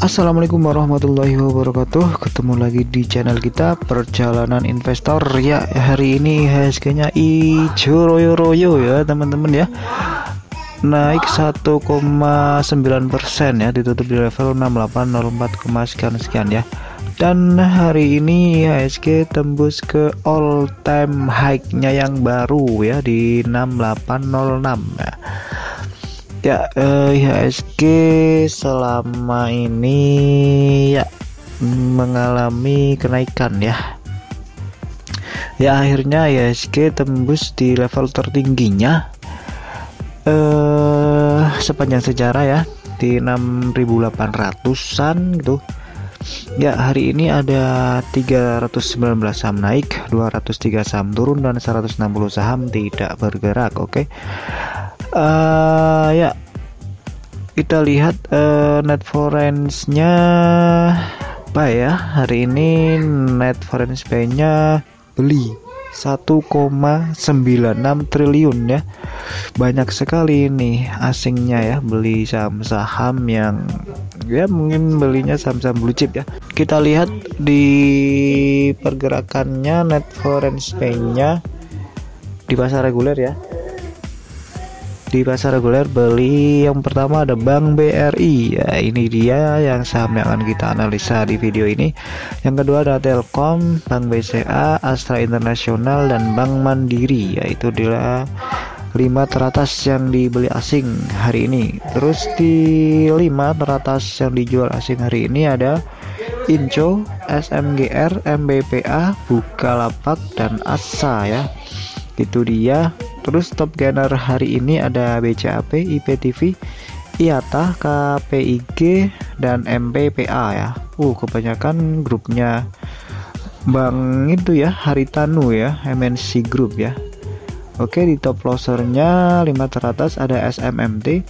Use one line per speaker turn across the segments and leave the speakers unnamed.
Assalamualaikum warahmatullahi wabarakatuh. Ketemu lagi di channel kita Perjalanan Investor. Ya, hari ini IHSG-nya hijau royo-royo ya teman-teman ya. Naik 1,9% ya, ditutup di level 6804, sekian ya. Dan hari ini IHSG tembus ke all time high-nya yang baru ya di 6806 ya. Ya, IHSG selama ini ya mengalami kenaikan ya. Ya, akhirnya IHSG tembus di level tertingginya sepanjang sejarah ya, di 6.800-an gitu. Ya, hari ini ada 319 saham naik, 203 saham turun, dan 160 saham tidak bergerak. Oke. Ya, kita lihat net foreign-nya apa ya. Hari ini net foreign buy-nya beli 1,96 triliun ya. Banyak sekali nih asingnya ya, beli saham-saham yang ya mungkin belinya saham-saham blue chip ya. Kita lihat di pergerakannya net foreign buy-nya di pasar reguler ya. Di pasar reguler beli yang pertama ada Bank BRI ya, ini dia yang saham yang akan kita analisa di video ini. Yang kedua ada Telkom, Bank BCA, Astra International, dan Bank Mandiri, yaitu dia 5 teratas yang dibeli asing hari ini. Terus di 5 teratas yang dijual asing hari ini ada Inco, SMGR, MBPA, Bukalapak, dan Asa ya. Itu dia. Terus top gainer hari ini ada BCAP, IPTV, IATA, KPIG, dan MPPA ya. Kebanyakan grupnya bank itu ya, Haritanu ya, MNC Group ya. Oke, di top losernya 5 teratas ada SMMT,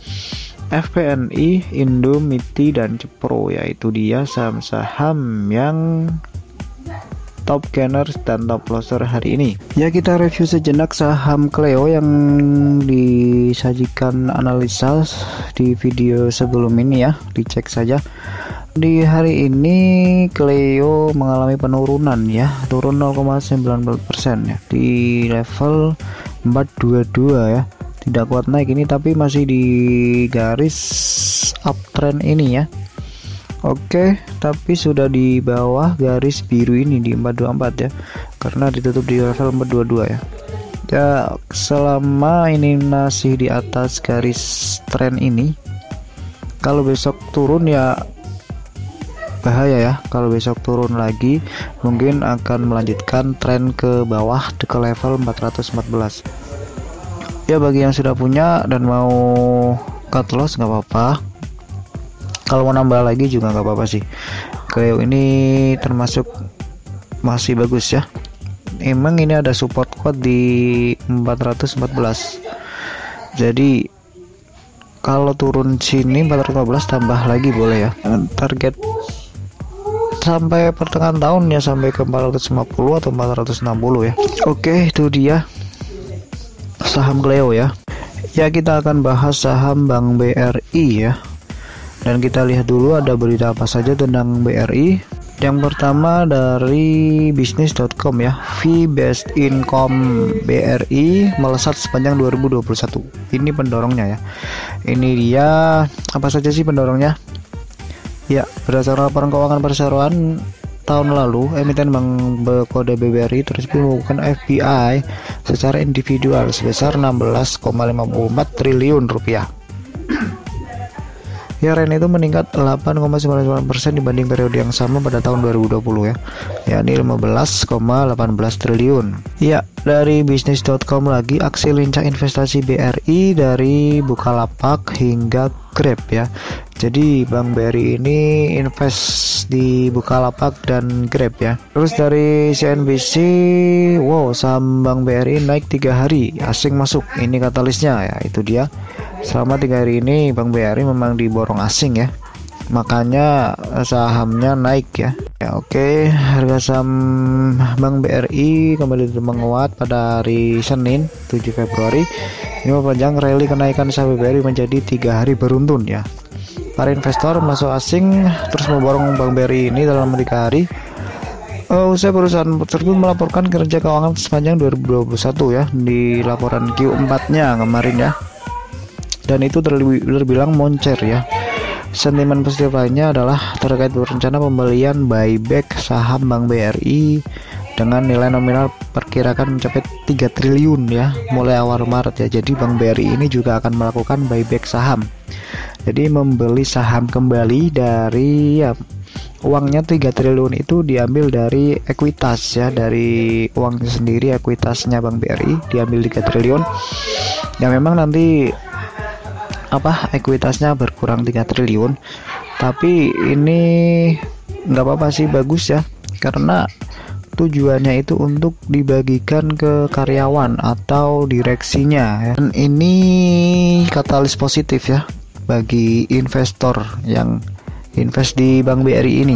FPNI, Indomiti, dan Cepro ya. Itu dia saham-saham yang top gainers dan top loser hari ini. Ya, kita review sejenak saham Cleo yang disajikan analisa di video sebelum ini ya, dicek saja. Di hari ini Cleo mengalami penurunan ya, turun 0,9% ya, di level 422 ya. Tidak kuat naik ini, tapi masih di garis uptrend ini ya. Oke, tapi sudah di bawah garis biru ini di 424 ya, karena ditutup di level 422 ya. Ya, selama ini masih di atas garis tren ini, kalau besok turun ya bahaya ya. Kalau besok turun lagi mungkin akan melanjutkan tren ke bawah ke level 414 ya. Bagi yang sudah punya dan mau cut loss nggak apa-apa, kalau mau nambah lagi juga nggak apa-apa sih. Cleo ini termasuk masih bagus ya. Emang ini ada support kuat di 414. Jadi kalau turun sini 415 tambah lagi boleh ya. Target sampai pertengahan tahun ya, sampai ke 450 atau 460 ya. Oke, itu dia saham Cleo ya. Ya, kita akan bahas saham Bank BRI ya. Dan kita lihat dulu ada berita apa saja tentang BRI. Yang pertama dari bisnis.com ya, fee based income BRI melesat sepanjang 2021. Ini pendorongnya ya. Ini dia, apa saja sih pendorongnya? Ya, berdasarkan laporan keuangan perseroan tahun lalu, emiten bank berkode BBRI tersebut melakukan FPI secara individual sebesar 16,54 triliun rupiah. Ya, REN itu meningkat 8,99% dibanding periode yang sama pada tahun 2020 ya, yakni 15,18 triliun. Ya, dari bisnis.com lagi, aksi lincah investasi BRI dari Bukalapak hingga Grab ya. Jadi Bank BRI ini invest di Bukalapak dan Grab ya. Terus dari CNBC, saham Bank BRI naik 3 hari, asing masuk. Ini katalisnya ya, itu dia. Selama 3 hari ini Bank BRI memang diborong asing ya, makanya sahamnya naik ya. Oke, harga saham Bank BRI kembali menguat pada hari Senin 7 Februari. Ini memperpanjang rally kenaikan saham BRI menjadi 3 hari beruntun ya. para investor masuk asing terus memborong Bank BRI ini dalam 3 hari. Usai perusahaan tersebut melaporkan kinerja keuangan sepanjang 2021 ya di laporan Q4-nya kemarin ya. Dan itu terbilang moncer ya. Sentimen positif lainnya adalah terkait rencana pembelian buyback saham Bank BRI dengan nilai nominal perkirakan mencapai 3 triliun ya mulai awal Maret ya. Jadi Bank BRI ini juga akan melakukan buyback saham. Jadi membeli saham kembali dari ya, uangnya 3 triliun itu diambil dari ekuitas ya, dari uangnya sendiri, ekuitasnya Bank BRI diambil 3 triliun. Ya memang nanti ekuitasnya berkurang 3 triliun, tapi ini nggak apa-apa sih, bagus ya, karena tujuannya itu untuk dibagikan ke karyawan atau direksinya ya. Dan ini katalis positif ya bagi investor yang invest di Bank BRI ini.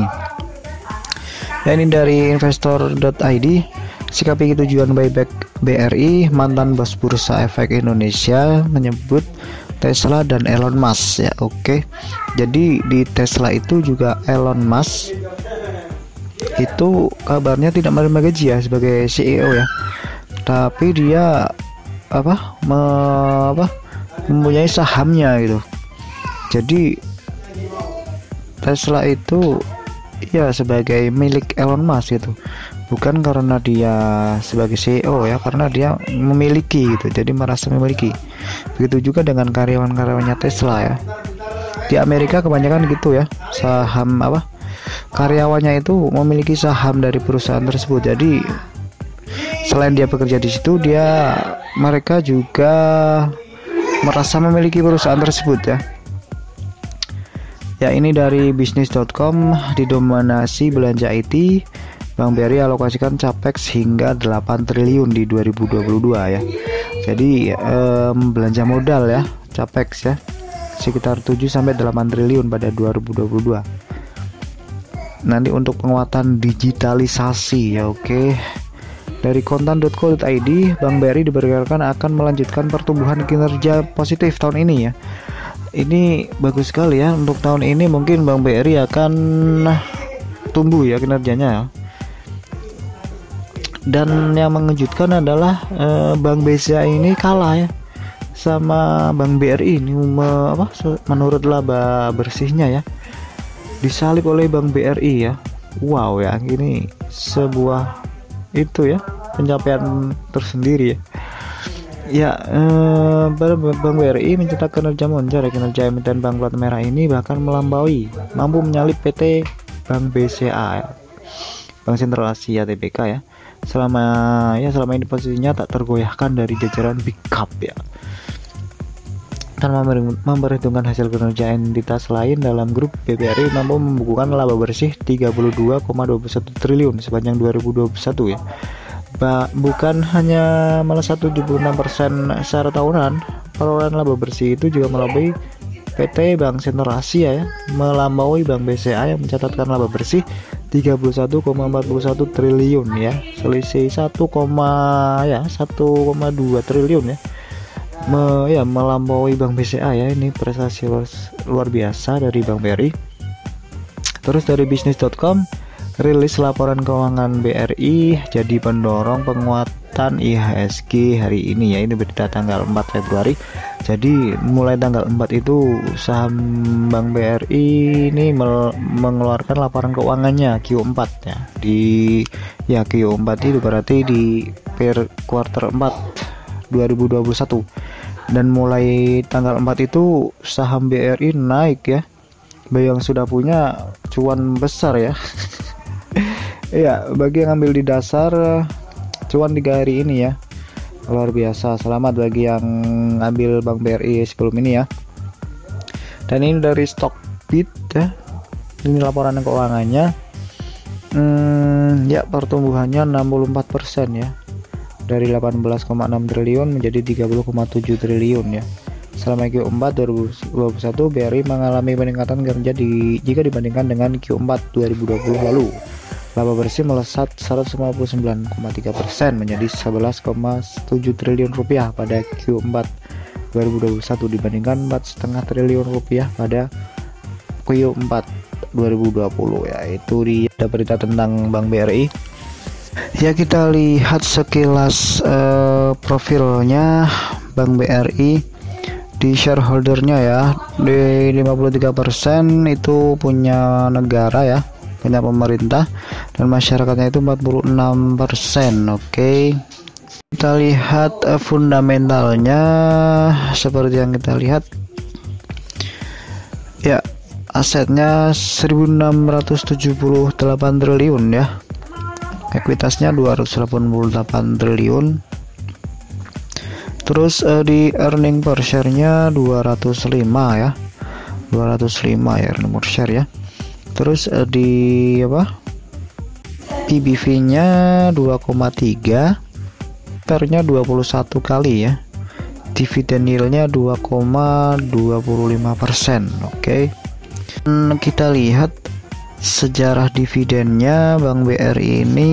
Ya, ini dari investor.id. Sikapi tujuan buyback BRI, mantan bos bursa efek Indonesia menyebut Tesla dan Elon Musk ya. Oke. Jadi di Tesla itu juga Elon Musk itu kabarnya tidak menerima gaji ya sebagai CEO ya. Tapi dia mempunyai sahamnya gitu. Jadi Tesla itu ya sebagai milik Elon Musk itu, bukan karena dia sebagai CEO ya, karena dia memiliki gitu, jadi merasa memiliki. Begitu juga dengan karyawan-karyawannya Tesla ya. Di Amerika kebanyakan gitu ya, saham karyawannya itu memiliki saham dari perusahaan tersebut. Jadi selain dia bekerja di situ, mereka juga merasa memiliki perusahaan tersebut ya. Ya, ini dari bisnis.com. Didominasi belanja IT, Bank BRI alokasikan capex hingga 8 triliun di 2022 ya. Jadi belanja modal ya, capex ya, sekitar 7-8 triliun pada 2022. Nanti untuk penguatan digitalisasi ya. Oke. Dari kontan.co.id, Bank BRI diperkirakan akan melanjutkan pertumbuhan kinerja positif tahun ini ya. Ini bagus sekali ya, untuk tahun ini mungkin Bank BRI akan tumbuh ya kinerjanya ya. Dan yang mengejutkan adalah Bank BCA ini kalah ya sama Bank BRI ini menurut laba bersihnya ya, disalip oleh Bank BRI ya. Wow ya, ini sebuah itu ya pencapaian tersendiri ya. Ya, Bank BRI mencetak kinerja moncer. Kinerja emiten bank plat merah ini bahkan mampu menyalip PT Bank BCA, Bank Sentral Asia TBK ya. Selama ini posisinya tak tergoyahkan dari jajaran Big Cap ya. Tanpa memperhitungkan hasil kinerja entitas lain dalam grup, BBRI mampu membukukan laba bersih 32,21 triliun sepanjang 2021 ya. Bukan hanya melesat 76% secara tahunan, perolehan laba bersih itu juga melampaui PT Bank Sentral Asia ya, melampaui Bank BCA yang mencatatkan laba bersih 31,41 triliun ya, selisih 1,2 triliun ya, melampaui Bank BCA ya. Ini prestasi luar biasa dari Bank BRI. Terus dari bisnis.com, rilis laporan keuangan BRI jadi pendorong penguatan IHSG hari ini ya. Ini berita tanggal 4 Februari. Jadi mulai tanggal 4 itu saham Bank BRI ini mengeluarkan laporan keuangannya Q4 ya. Q4 itu berarti di kuartal 4 2021. Dan mulai tanggal 4 itu saham BRI naik ya. Yang sudah punya cuan besar ya. Ya, bagi yang ambil di dasar cuan 3 hari ini ya, luar biasa. Selamat bagi yang ambil Bank BRI sebelum ini ya. Dan ini dari Stockbit ya, ini laporan keuangannya. Ya, pertumbuhannya 64% ya, dari 18,6 triliun menjadi 30,7 triliun ya. Selama Q4 2021, BRI mengalami peningkatan kinerja jika dibandingkan dengan Q4 2020 lalu. Laba bersih melesat 159,3% menjadi 11,7 triliun rupiah pada Q4 2021 dibandingkan 4,5 triliun rupiah pada Q4 2020 ya. Itu dia ada berita tentang Bank BRI. Ya, kita lihat sekilas profilnya Bank BRI di shareholdernya ya. Di 53% itu punya negara ya, punya pemerintah, dan masyarakatnya itu 46%. Oke. Kita lihat fundamentalnya seperti yang kita lihat. Ya, asetnya 1678 triliun ya. Ekuitasnya 288 triliun. Terus di earning per share-nya 205 ya. 205 ya earning per share ya. Terus di PBV-nya 2,3, PER-nya 21 kali ya. Dividend yield-nya 2,25%. Oke. Kita lihat sejarah dividennya. Bank BRI ini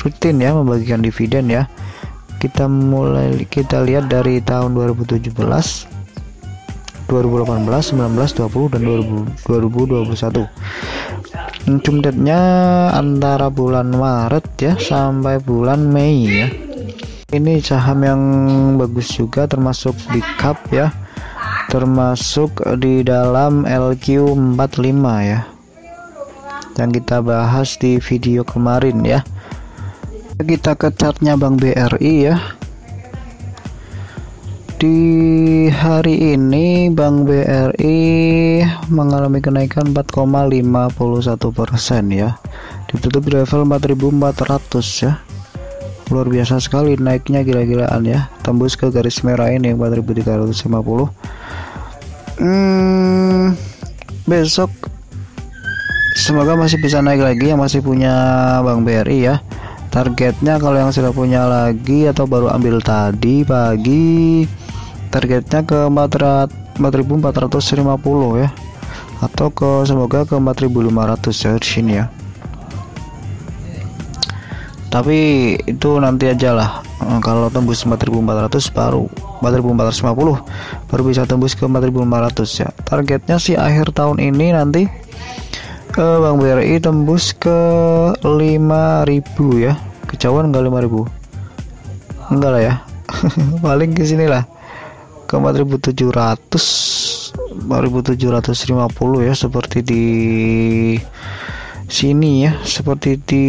rutin ya membagikan dividen ya. Kita lihat dari tahun 2017, 2018, 19, 20 dan 2021. Income date-nya antara bulan Maret ya sampai bulan Mei ya. Ini saham yang bagus juga, termasuk big cap ya, termasuk di dalam LQ45 ya, yang kita bahas di video kemarin ya. Kita ke chartnya Bank BRI ya. Di hari ini Bank BRI mengalami kenaikan 4,51% ya. Ditutup di level 4.400 ya. Luar biasa sekali naiknya, gila-gilaan ya. Tembus ke garis merah ini 4.350. Besok semoga masih bisa naik lagi yang masih punya Bank BRI ya. Targetnya kalau yang sudah punya lagi atau baru ambil tadi pagi, targetnya ke 4.450 ya, atau semoga ke 4.500 ya di sini ya. Tapi itu nanti aja lah. Kalau tembus 4.400 baru 4.450 baru bisa tembus ke 4.500 ya. Targetnya sih akhir tahun ini nanti Bank BRI tembus ke 5.000 ya. Kejauhan enggak 5.000? Enggak lah ya. Paling ke sini lah. Ke 4.700, 4.750 ya, seperti di sini ya, seperti di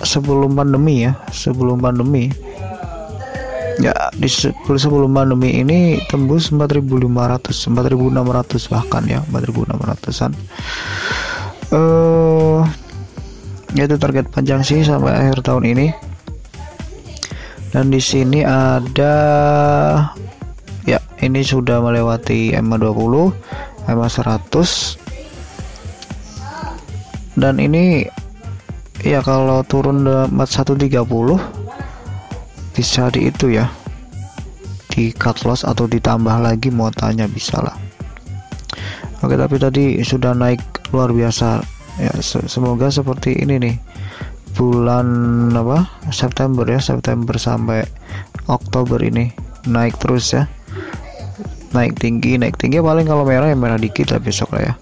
sebelum pandemi ya, sebelum pandemi ya, di sebelum pandemi ini tembus 4.500, 4.600 bahkan ya, 4.600-an. Itu target panjang sih sampai akhir tahun ini. Dan di sini ada ya, ini sudah melewati EMA 20, EMA 100, dan ini ya kalau turun 130 bisa di itu ya, di cut loss atau ditambah lagi muatannya bisa lah. Oke, tapi tadi sudah naik luar biasa ya. Semoga seperti ini nih bulan September ya, September sampai Oktober ini naik terus ya, naik tinggi paling kalau merah ya merah dikit lah besok lah ya.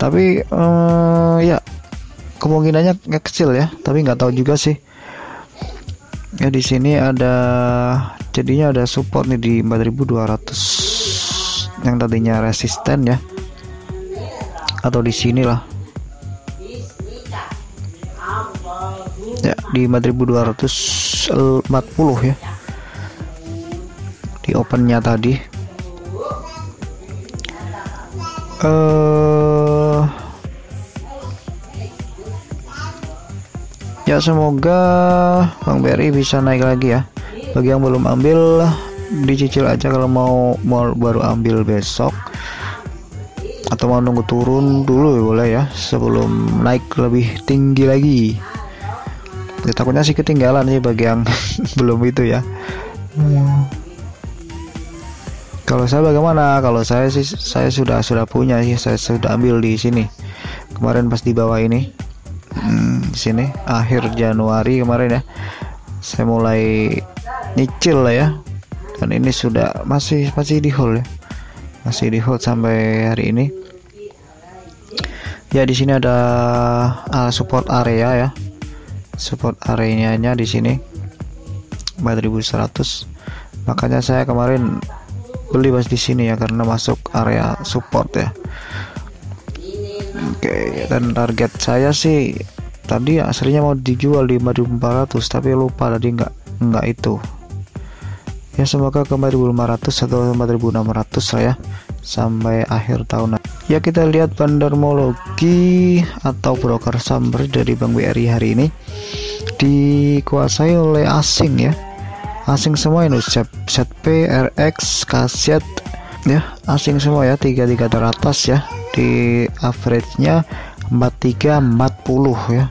Tapi ya kemungkinannya kecil ya, tapi nggak tahu juga sih ya. Di sini ada, jadinya ada support nih di 4.200 yang tadinya resisten ya, atau di sinilah ya, di 4.240 ya di opennya tadi. Ya, semoga Bank BRI bisa naik lagi ya. Bagi yang belum ambil, dicicil aja kalau mau baru ambil besok, atau mau nunggu turun dulu ya boleh ya, sebelum naik lebih tinggi lagi ya. Takutnya sih ketinggalan sih bagi yang belum itu ya. Kalau saya bagaimana? Kalau saya sih, saya sudah punya sih, saya sudah ambil di sini kemarin pas di bawah ini. Di sini akhir Januari kemarin ya, saya mulai nyicil lah ya, dan ini sudah masih di hold ya, masih di hold sampai hari ini. Ya, di sini ada support area ya. Support areanya di sini 4.100. Makanya saya kemarin beli pas di sini ya, karena masuk area support ya. Oke, dan target saya sih tadi aslinya mau dijual di 4.400, tapi lupa tadi nggak itu. Ya, semoga ke 4.500 atau 4.600 lah ya sampai akhir tahun. Ya, kita lihat bandarmologi atau broker saham dari Bank BRI hari ini dikuasai oleh asing ya. Asing semua ini, ZP, RX, Kaset ya, asing semua ya, 33 teratas ya. Di average-nya 4340 ya.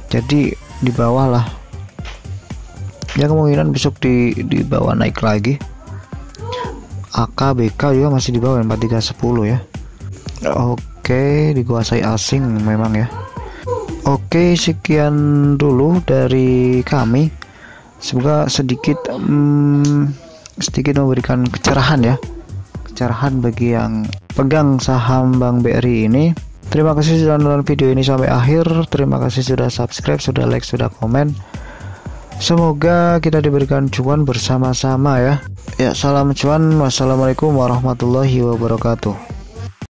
Jadi di bawah lah. Ya, kemungkinan besok di bawah naik lagi. AK, BK juga masih di bawah 4310 ya. Oke, dikuasai asing memang ya. Oke, sekian dulu dari kami. Semoga sedikit memberikan kecerahan ya. Kecerahan bagi yang pegang saham Bank BRI ini. Terima kasih sudah nonton video ini sampai akhir. Terima kasih sudah subscribe, sudah like, sudah komen. Semoga kita diberikan cuan bersama-sama ya. Ya, salam cuan. Wassalamualaikum warahmatullahi wabarakatuh.